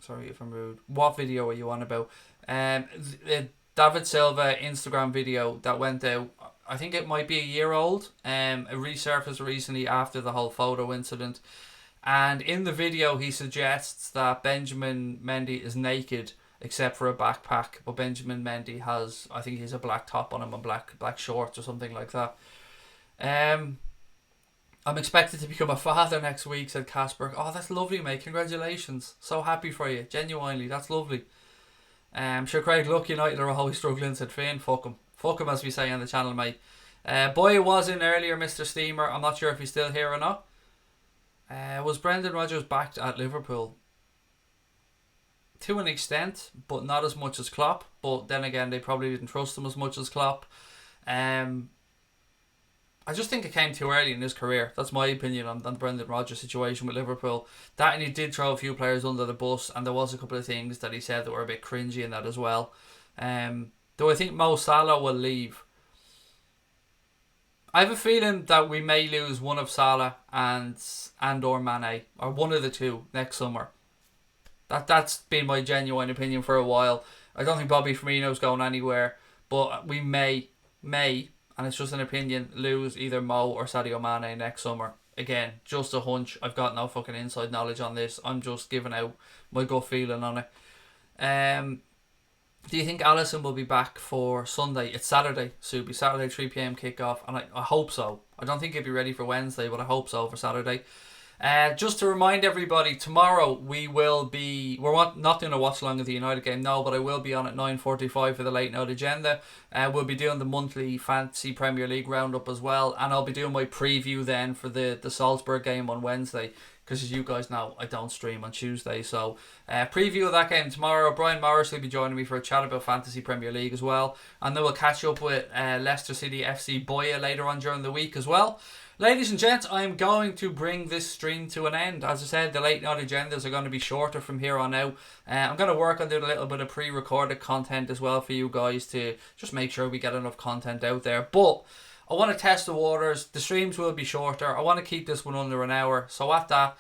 Sorry if I'm rude. What video are you on about? David Silva Instagram video that went out. I think it might be a year old. It resurfaced recently after the whole photo incident. And in the video, he suggests that Benjamin Mendy is naked except for a backpack, but Benjamin Mendy has, I think he has a black top on him and black shorts or something like that. I'm expected to become a father next week, said Casper. Oh, that's lovely, mate. Congratulations. So happy for you. Genuinely, that's lovely. Sure, Craig, look, United are always struggling, said Finn. Fuck him. Fuck him, as we say on the channel, mate. Boy was in earlier, Mr. Steamer. I'm not sure if he's still here or not. Was Brendan Rodgers backed at Liverpool? To an extent, but not as much as Klopp. But then again, they probably didn't trust him as much as Klopp. I just think it came too early in his career. That's my opinion on the Brendan Rodgers situation with Liverpool. That, and he did throw a few players under the bus, and there was a couple of things that he said that were a bit cringy in that as well. Do I think Mo Salah will leave? I have a feeling that we may lose one of Salah and or Mane, or one of the two next summer. That's been my genuine opinion for a while. I don't think Bobby Firmino's going anywhere, but we may, and it's just an opinion, lose either Mo or Sadio Mane next summer. Again, just a hunch. I've got no fucking inside knowledge on this. I'm just giving out my gut feeling on it. Do you think Alisson will be back for Sunday? It's Saturday, so it'll be Saturday 3 p.m. kickoff, and I hope so. I don't think he'll be ready for Wednesday, but I hope so for Saturday. Just to remind everybody, tomorrow we're not doing a watch along of the United game, no, but I will be on at 9:45 for the late night agenda. We'll be doing the monthly Fantasy Premier League roundup as well, and I'll be doing my preview then for the Salzburg game on Wednesday, because as you guys know, I don't stream on Tuesday. So preview of that game tomorrow. Brian Morris will be joining me for a chat about Fantasy Premier League as well, and then we'll catch up with Leicester City FC Boya later on during the week as well. Ladies and gents, I'm going to bring this stream to an end. As I said, the late night agendas are going to be shorter from here on out. I'm going to work on doing a little bit of pre-recorded content as well for you guys to just make sure we get enough content out there. But I want to test the waters. The streams will be shorter. I want to keep this one under an hour. So at that,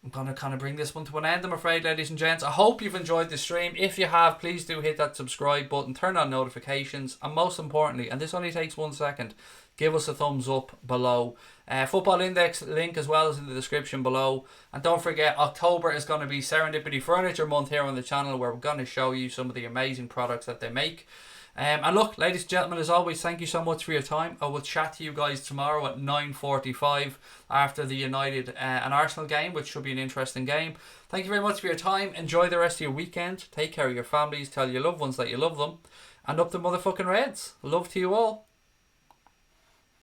I'm going to kind of bring this one to an end, I'm afraid, ladies and gents. I hope you've enjoyed the stream. If you have, please do hit that subscribe button, turn on notifications, and most importantly, and this only takes 1 second, give us a thumbs up below. Football Index link as well is in the description below. And don't forget, October is going to be Serendipity Furniture Month here on the channel, where we're going to show you some of the amazing products that they make. And look, ladies and gentlemen, as always, thank you so much for your time. I will chat to you guys tomorrow at 9:45 after the United and Arsenal game, which should be an interesting game. Thank you very much for your time. Enjoy the rest of your weekend. Take care of your families. Tell your loved ones that you love them. And up the motherfucking Reds. Love to you all.